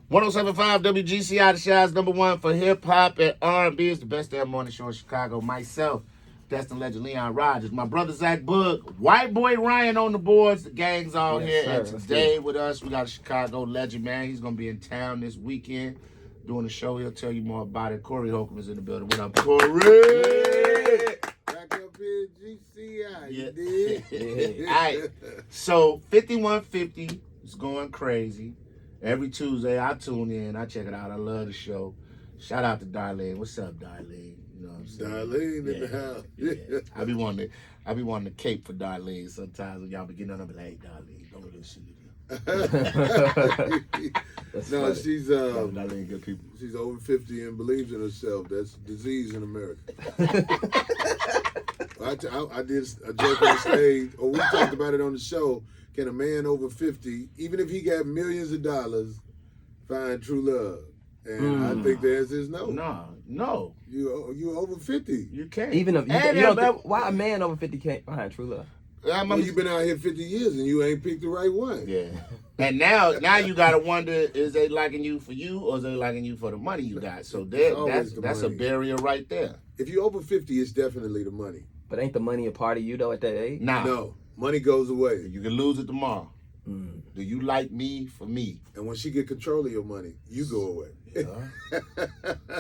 107.5 WGCI, the Shy's #1 for hip-hop and R&B. It's the best damn morning show in Chicago. Myself, Destin Legend Leon Rogers, my brother Zach Boog, white boy Ryan on the boards. The gang's all here. Sir. And today with us, we got a Chicago legend, man. He's going to be in town this weekend doing the show. He'll tell you more about it. Corey Holcomb is in the building. What up, Corey? Back up here, GCI. Yeah. You dig? All right. So 5150 is going crazy. Every Tuesday, I tune in. I check it out. I love the show. Shout out to Darlene. What's up, Darlene? You know what I'm saying? Darlene in the house. Yeah. I be wanting to cape for Darlene sometimes when y'all be getting on. I be like, hey, Darlene, don't listen to them. No, she's Darlene, good people. she's over 50 and believes in herself. That's disease in America. I did a joke on stage, or we talked about it on the show. Can a man over 50, even if he got millions of dollars, find true love? And I think the answer is no. No. You over 50. You can't. Even if you don't think, why a man over 50 can't find true love? Well, you've been out here 50 years and you ain't picked the right one. Yeah. And now you gotta wonder: is they liking you for you, or is they liking you for the money you got? So that's a barrier right there. If you're over 50, it's definitely the money. But ain't the money a part of you though at that age? No, money goes away. You can lose it tomorrow. Do you like me for me? And when she get control of your money, you go away. Yeah.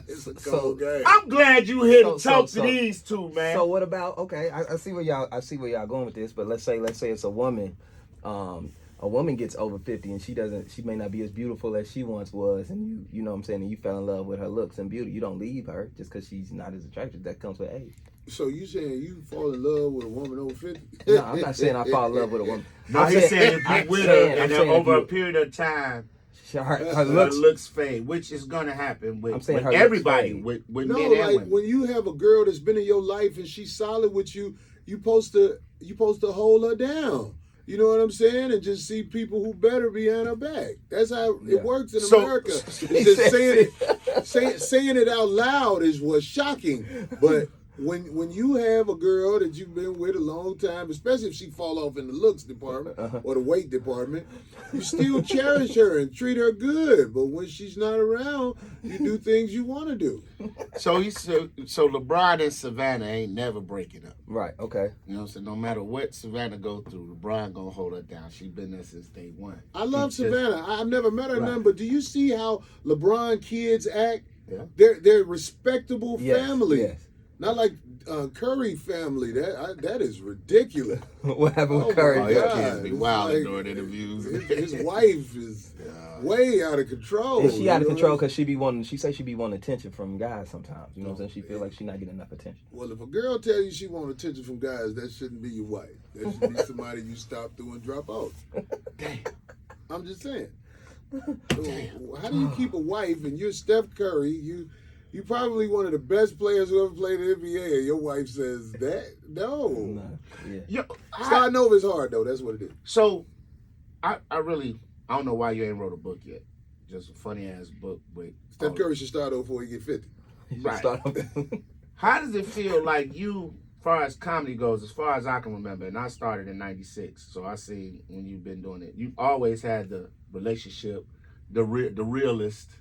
It's a cold game. I'm glad you here to talk to these two, man. So what about I see where y'all going with this, but let's say it's a woman. A woman gets over 50 and she may not be as beautiful as she once was, and you know what I'm saying, and you fell in love with her looks and beauty. You don't leave her just because she's not as attractive. That comes with age. So you saying you fall in love with a woman over 50? No, I'm not saying I fall in love with a woman. No, he's saying if you with her and then over a period of time, her looks fade, which is gonna happen with everybody, with men and women. When you have a girl that's been in your life and she's solid with you, you supposed to hold her down. You know what I'm saying? And just see people who better behind her back. That's how it works in America. It's just saying it out loud is what's shocking. But when you have a girl that you've been with a long time, especially if she fall off in the looks department or the weight department, you still cherish her and treat her good. But when she's not around, you do things you want to do. So LeBron and Savannah ain't never breaking up. Right, okay. You know what I'm saying? No matter what Savannah go through, LeBron gonna hold her down. She been there since day one. I love Savannah. I've never met her none, but do you see how LeBron kids act? Yeah. They're respectable family. Yes. Not like Curry family. That is ridiculous. What happened with Curry? Oh, his kids be wild during interviews. His wife is way out of control. And she out of control because she say she be wanting attention from guys sometimes. You know what I'm saying? She feel like she not getting enough attention. Well, if a girl tell you she want attention from guys, that shouldn't be your wife. That should be somebody you stop through and drop off. Damn. I'm just saying. Damn. How do you keep a wife and you're Steph Curry, you probably one of the best players who ever played in the NBA, and your wife says that? No. Yeah. Starting over is hard, though. That's what it is. So, I don't know why you ain't wrote a book yet. Just a funny-ass book. Steph Curry should start over before he get 50. Right. How does it feel like you, as far as comedy goes, as far as I can remember, and I started in 96, so I see when you've been doing it, you've always had the relationship, the realist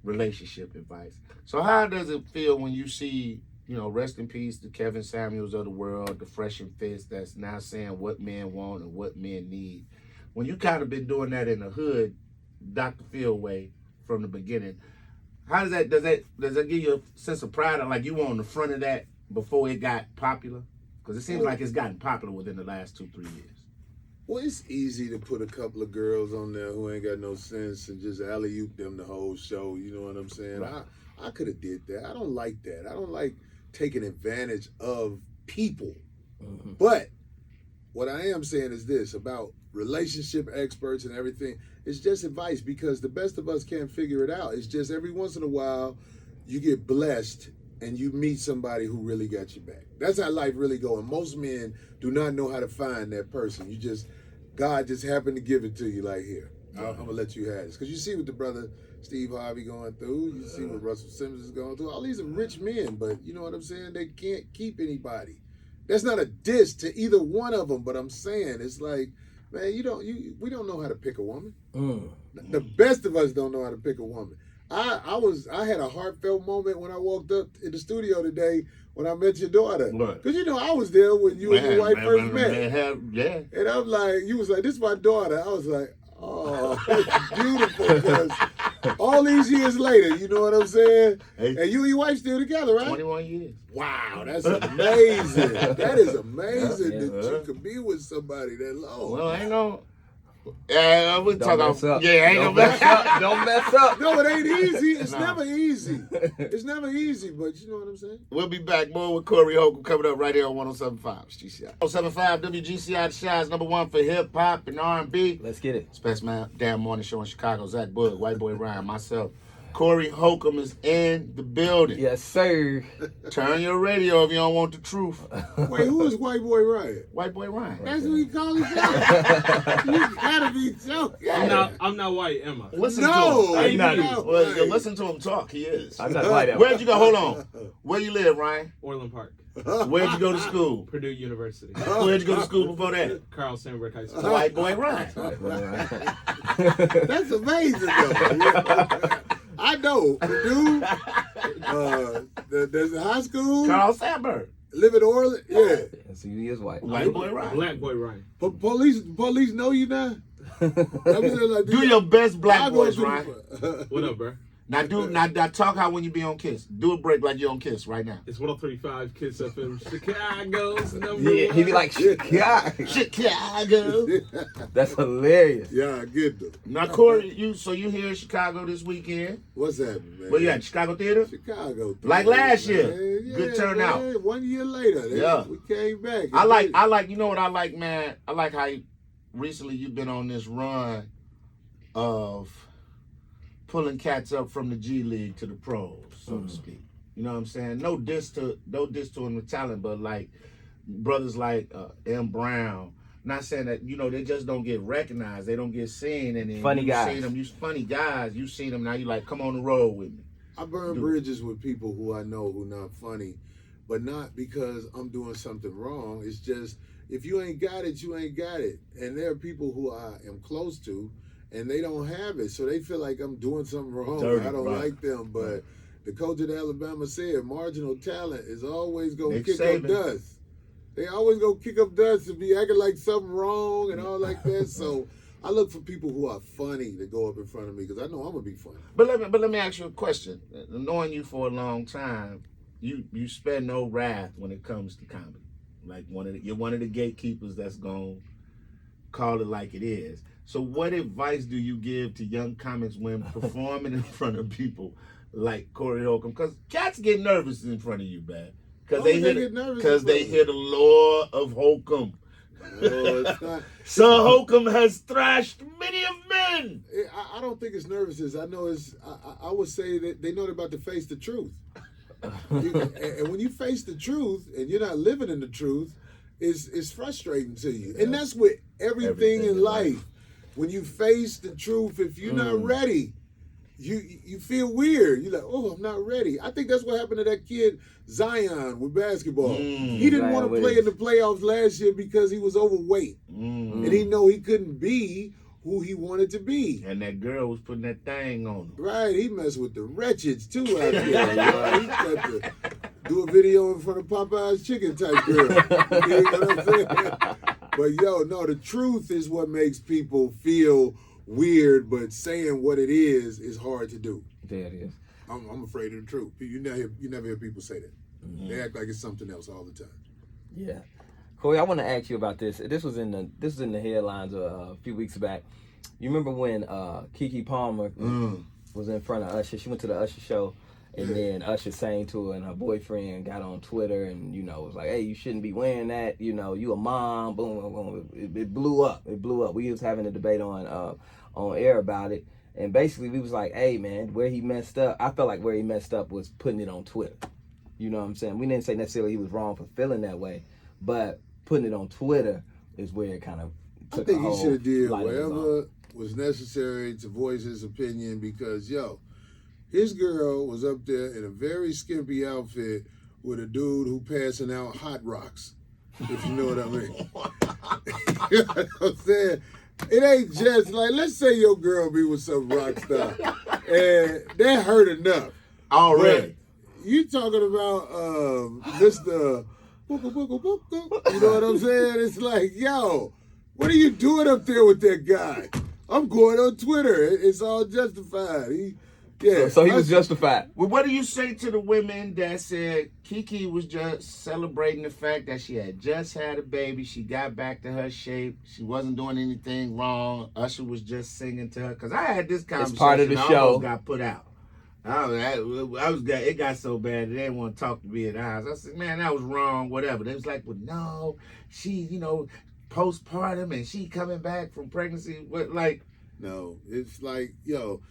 relationship advice. So how does it feel when you see, rest in peace to Kevin Samuels of the world, the Fresh and Fist that's now saying what men want and what men need. When you kind of been doing that in the hood, Dr. Phil way from the beginning, how does that give you a sense of pride, or like you were on the front of that before it got popular? Because it seems like it's gotten popular within the last 2-3 years. Well, it's easy to put a couple of girls on there who ain't got no sense and just alley-oop them the whole show. You know what I'm saying? Right. I could have did that. I don't like that. I don't like taking advantage of people. Mm-hmm. But what I am saying is this about relationship experts and everything. It's just advice because the best of us can't figure it out. It's just every once in a while you get blessed and you meet somebody who really got your back. That's how life really goes. And most men do not know how to find that person. God just happened to give it to you like, here, I'm going to let you have this. Because you see what the brother Steve Harvey going through. You see what Russell Simmons is going through. All these are rich men, but you know what I'm saying? They can't keep anybody. That's not a diss to either one of them, but I'm saying it's like Man, we don't know how to pick a woman. The best of us don't know how to pick a woman. I had a heartfelt moment when I walked up in the studio today when I met your daughter. Because I was there when you and your wife first met. Yeah. And I'm like, you was like, this is my daughter. I was like, oh, that's beautiful. Because all these years later, you know what I'm saying? And you and your wife still together, right? 21 years. Wow, that's amazing. That is amazing that you could be with somebody that long. Well, I ain't no. Yeah, we talk about. Yeah, ain't don't no mess up. Don't mess up. No, it ain't easy. It's never easy. It's never easy, but you know what I'm saying? We'll be back more with Corey Holcomb coming up right here on 107.5 GCI. 107.5 WGCI, the Shy's #1 for hip hop and R&B. Let's get it. It's best damn morning show in Chicago. Zach Bug, White Boy Ryan, myself. Corey Holcomb is in the building. Yes, sir. Turn your radio if you don't want the truth. Wait, who is White Boy Ryan? White Boy Ryan. That's what he calls himself. You gotta be joking. I'm not white, am I? Listen No, to him. he's not Well, white. you listen to him talk. He is. I'm not white. Where'd you go? Hold on. Where you live, Ryan? Orland Park, Where'd you go to school? Purdue University, Where'd you go to school before that? Carl Sandburg High School. White Boy Ryan. That's amazing, though. I know. Purdue, there's a high school. Carl Sandburg. Live in Orland. Yeah. So he is white. White Boy Ryan. Black boy Ryan. Police know you now? Do your best black voice, Ryan. What up, bro? Now talk how when you be on Kiss. Do a break like you on Kiss right now. It's 103.5 Kiss FM, Chicago's number Yeah, he be one. like, Chicago. Chicago. That's hilarious. Yeah, I get them. Now Corey, you here in Chicago this weekend? What's happening, man? Where you at? Chicago Theater? Chicago. Like last year. Man. Yeah, Good turnout. Man. 1 year later. We came back. I like, you know what I like, man? I like how recently you've been on this run of pulling cats up from the G League to the pros, so to speak. You know what I'm saying? No diss to him with talent, but like brothers like M. Brown. Not saying that, they just don't get recognized. They don't get seen. And then Funny guys. Seen them, you funny guys. You seen them, now you like, come on the road with me. I burn bridges with people who I know who not funny, but not because I'm doing something wrong. It's just, if you ain't got it, you ain't got it. And there are people who I am close to, and they don't have it, so they feel like I'm doing something wrong. Dirty, I don't right. like them, but the coach at Alabama said marginal talent is always going to Nick kick Saban. up dust. They always go kick up dust and be acting like something wrong and all like that. So I look for people who are funny to go up in front of me because I know I'm gonna be funny. But let me ask you a question. Knowing you for a long time, you spare no wrath when it comes to comedy. Like you're one of the gatekeepers that's gonna call it like it is. So what advice do you give to young comics when performing in front of people like Corey Holcomb? Because cats get nervous in front of you, man. Because they hear the lore of Holcomb. It's not. Sir Holcomb has thrashed many of men. I don't think it's nervousness. I know it's. I would say that they know they're about to face the truth. And when you face the truth and you're not living in the truth, it's frustrating to you. And that's with everything in life. When you face the truth, if you're not ready, you feel weird. You're like, oh, I'm not ready. I think that's what happened to that kid Zion with basketball. He didn't want to play in the playoffs last year because he was overweight, and he know he couldn't be who he wanted to be. And that girl was putting that thing on him. Right, he messed with the wretcheds too out there. He got to do a video in front of Popeye's chicken type girl. You know what I'm saying? But no, the truth is what makes people feel weird, but saying what it is hard to do. Yeah, it is. I'm afraid of the truth. You never hear people say that. They act like it's something else all the time. Yeah. Corey, I want to ask you about this. This was in the headlines a few weeks back. You remember when Keke Palmer was in front of Usher? She went to the Usher show, and then Usher sang to her, and her boyfriend got on Twitter and was like, "Hey, you shouldn't be wearing that. You a mom." Boom, boom, boom. It blew up. It blew up. We was having a debate on air about it, and basically we was like, "Hey, man, where he messed up." I felt like where he messed up was putting it on Twitter. You know what I'm saying? We didn't say necessarily he was wrong for feeling that way, but putting it on Twitter is where it kind of took I think a he should have did light of his own. whatever was necessary to voice his opinion because, his girl was up there in a very skimpy outfit with a dude who passing out hot rocks. if you know what I mean. You know what I'm saying? It ain't just like, let's say your girl be with some rock star, and that hurt enough. Already. But you talking about Mr. Booka Booka Booka, you know what I'm saying? It's like, yo, what are you doing up there with that guy? I'm going on Twitter. It's all justified. So he was justified. Well, what do you say to the women that said Keke was just celebrating the fact that she had just had a baby, she got back to her shape, she wasn't doing anything wrong, Usher was just singing to her? Because I had this conversation. It's part of the I show. almost got put out. It got so bad they didn't want to talk to me in the house. I said, man, that was wrong, whatever. They was like, well, no, she, postpartum and she coming back from pregnancy. No, it's like, yo,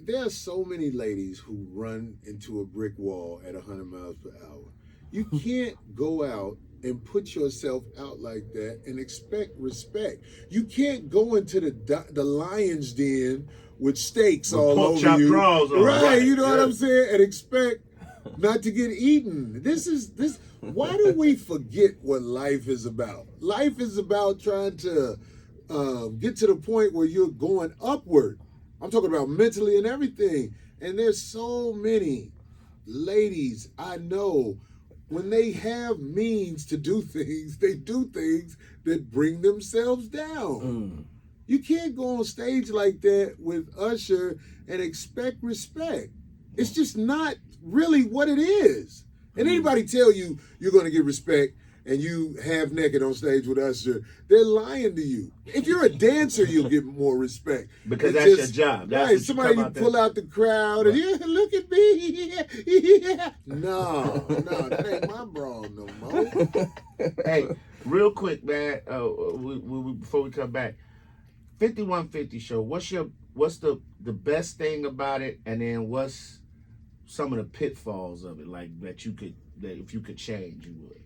there are so many ladies who run into a brick wall at 100 miles per hour. You can't go out and put yourself out like that and expect respect. You can't go into the lion's den with steaks all over you. Right, you know what I'm saying? And expect not to get eaten. Why do we forget what life is about? Life is about trying to get to the point where you're going upward. I'm talking about mentally and everything. And there's so many ladies I know, when they have means to do things, they do things that bring themselves down. You can't go on stage like that with Usher and expect respect. It's just not really what it is. And anybody tell you you're going to get respect and you half naked on stage with Usher, they're lying to you. If you're a dancer, you'll get more respect. Because that's your job. That's right, somebody you pull out the crowd and look at me. Yeah. No, that ain't my bra no more. Hey, real quick, man, before we come back, 5150 show, what's the best thing about it, and then what's some of the pitfalls of it, like that if you could change, you would?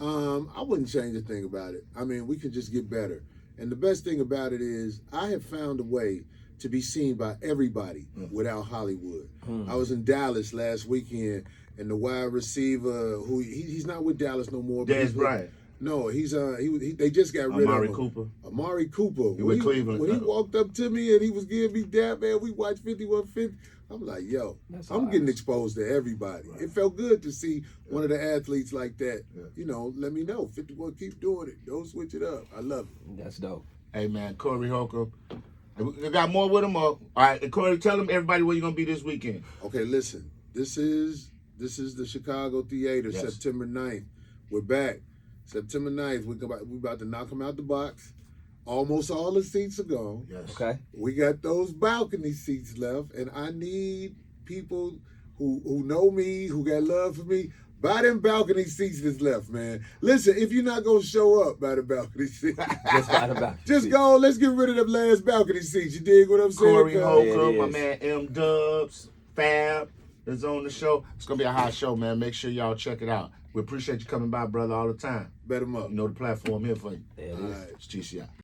I wouldn't change a thing about it. I mean, we could just get better. And the best thing about it is I have found a way to be seen by everybody without Hollywood. I was in Dallas last weekend, and the wide receiver, who he's not with Dallas no more. Des Bryant. No, they just got rid of him. Amari Cooper. He went Cleveland. When he walked up to me and he was giving me dap, man, we watched 5150. I'm like, yo, I'm getting exposed to everybody. Right. It felt good to see one of the athletes like that. Yeah. Let me know. 51, keep doing it. Don't switch it up. I love it. That's dope. Hey, man, Corey Holcomb. We got more with him? All right, Corey, tell them everybody where you're going to be this weekend. Okay, listen. This is the Chicago Theater, yes. September 9th. We're back. September 9th, we're about to knock them out the box. Almost all the seats are gone. Yes. Okay. We got those balcony seats left, and I need people who know me, who got love for me. Buy them balcony seats that's left, man. Listen, if you're not gonna show up, buy the balcony seats. Just buy the balcony Just seats. Go. Let's get rid of them last balcony seats. You dig what I'm saying? Corey Holcomb, my man M Dubs, Fab is on the show. It's gonna be a hot show, man. Make sure y'all check it out. We appreciate you coming by, brother, all the time. Bet 'em up. You know the platform here for you. Yeah, all right. It's GCI.